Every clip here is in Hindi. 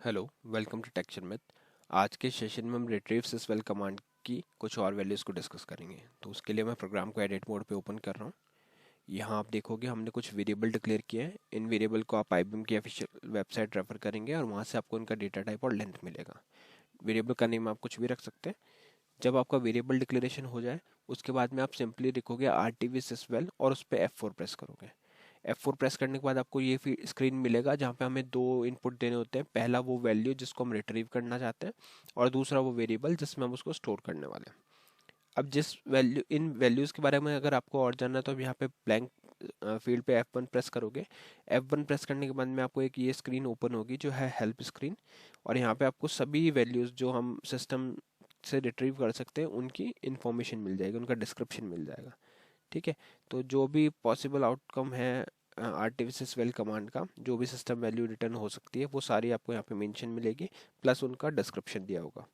Hello, welcome to texture myth. आज के सेशन में हम रिट्रीव सिसवेल कमांड की कुछ और वैल्यूज़ को डिस्कस करेंगे। तो उसके लिए मैं प्रोग्राम को एडिट मोड पे ओपन कर रहा हूँ। यहाँ आप देखोगे हमने कुछ वेरिएबल डिक्लेयर किए हैं। इन वेरिएबल को आप आईबीएम की ऑफिशियल वेबसाइट रेफर करेंगे और वहाँ से आपको उनका डेटा टाइप और लेंथ मिलेगा। वेरिएबल का नेम आप कुछ भी रख सकते हैं। जब आपका वेरिएबल डिक्लेरेशन हो जाए उसके बाद में आप सिंपली लिखोगे RTV सिसवेल और उस पर F4 प्रेस करोगे। F4 प्रेस करने के बाद आपको ये स्क्रीन मिलेगा जहाँ पे हमें दो इनपुट देने होते हैं। पहला वो वैल्यू जिसको हम रिट्रीव करना चाहते हैं और दूसरा वो वेरिएबल जिसमें हम उसको स्टोर करने वाले हैं। अब जिस वैल्यू इन वैल्यूज़ के बारे में अगर आपको और जानना है तो अब यहाँ पे ब्लैंक फील्ड पे F1 प्रेस करोगे। F1 प्रेस करने के बाद में आपको एक ये स्क्रीन ओपन होगी जो है हेल्प स्क्रीन। और यहाँ पे आपको सभी वैल्यूज़ जो हम सिस्टम से रिट्रीव कर सकते हैं उनकी इन्फॉर्मेशन मिल जाएगी, उनका डिस्क्रिप्शन मिल जाएगा। ठीक है। तो जो भी पॉसिबल आउटकम है आर्टिफिशियल कमांड का, जो भी सिस्टम वैल्यू रिटर्न हो सकती है वो सारी आपको यहाँ पे मेंशन मिलेगी, प्लस उनका डिस्क्रिप्शन दिया होगा।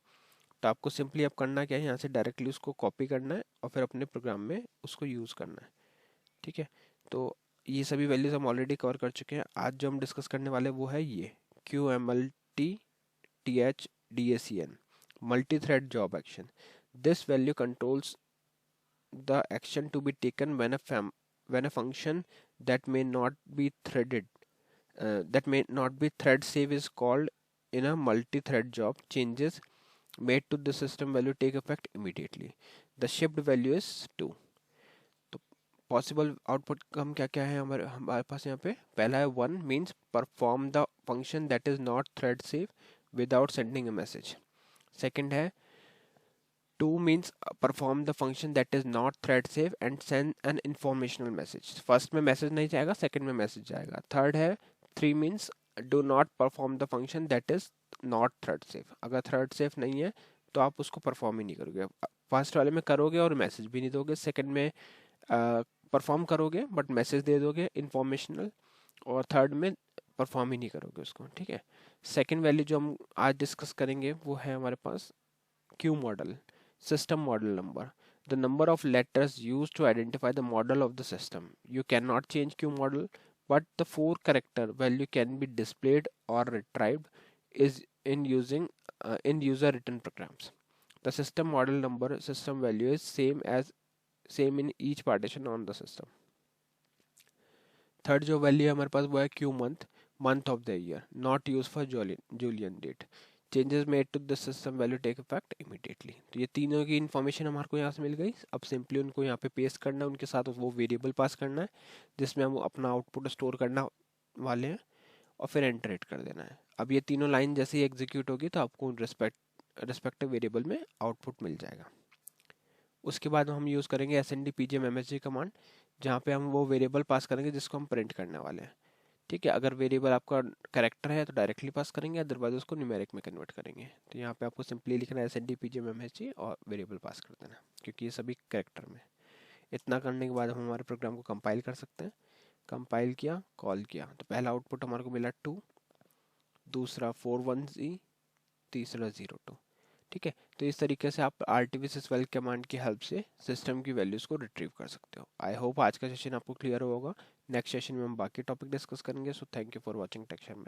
तो आपको सिंपली अब करना क्या है, यहाँ से डायरेक्टली उसको कॉपी करना है और फिर अपने प्रोग्राम में उसको यूज़ करना है। ठीक है। तो ये सभी वैल्यूज हम ऑलरेडी कवर कर चुके हैं। आज जो हम डिस्कस करने वाले वो है ये QMLTTHDACN multi thread job action. This value controls the action to be taken when when a function that may not be threaded that may not be thread safe is called in a multi-thread job. Changes made to the system value take effect immediately. The shipped value is 2. तो पॉसिबल आउटपुट हम क्या क्या है हमारे हमारे पास यहाँ पे। पहला है 1 means perform the function that is not thread safe without sending a message. Second है 2 means perform the function that is not thread safe and send an informational message. First में मैसेज नहीं जाएगा, सेकंड में मैसेज जाएगा। थर्ड है 3 means do not perform the function that is not thread safe। अगर थ्रेड सेफ नहीं है तो आप उसको परफॉर्म ही नहीं करोगे। फर्स्ट वाले में करोगे और मैसेज भी नहीं दोगे, सेकंड में परफॉर्म करोगे बट मैसेज दे दोगे इंफॉर्मेशनल, और थर्ड में परफॉर्म ही नहीं करोगे उसको। ठीक है। सेकंड वैल्यू जो हम आज डिस्कस करेंगे वो है हमारे पास Q model, system model number, the number of letters used to identify the model of the system. You cannot change Q model, but the 4 character value can be displayed or retrieved is in using in user written programs. The system model number system value is same in each partition on the system. Third जो वैल्यू है हमारे पास वो है Q month, month of the year, not use for Julian date. Changes made to the system value take effect immediately. तो ये तीनों की इन्फॉर्मेशन हमारे को यहाँ से मिल गई। अब सिंपली उनको यहाँ पे पेस्ट करना है, उनके साथ वो वेरिएबल पास करना है जिसमें हम अपना आउटपुट स्टोर करना वाले हैं और फिर एंटर कर देना है। अब ये तीनों लाइन जैसे ही एग्जीक्यूट होगी तो आपको रिस्पेक्टिव वेरिएबल में आउटपुट मिल जाएगा। उसके बाद हम यूज़ करेंगे snd-pgm-msg कमांड, जहाँ पे हम वो वेरिएबल पास करेंगे जिसको हम प्रिंट करने वाले हैं। ठीक है। अगर वेरिएबल आपका कैरेक्टर है तो डायरेक्टली पास करेंगे, अदरवाइज उसको न्यूमेरिक में कन्वर्ट करेंगे। तो यहाँ पे आपको सिंपली लिखना है snd-pgm-msg और वेरिएबल पास कर देना, क्योंकि ये सभी कैरेक्टर में। इतना करने के बाद हम हमारे प्रोग्राम को कंपाइल कर सकते हैं। कंपाइल किया, कॉल किया, तो पहला आउटपुट हमारे को मिला 2, दूसरा 4 1 तीसरा 0 2। ठीक है। तो इस तरीके से आप आर्टिफिशियल कमांड की हेल्प से सिस्टम की वैल्यूज़ को रिट्रीव कर सकते हो। आई होप आज का सेशन आपको क्लियर होगा। नेक्स्ट सेशन में हम बाकी टॉपिक डिस्कस करेंगे। So thank you for watching texture में।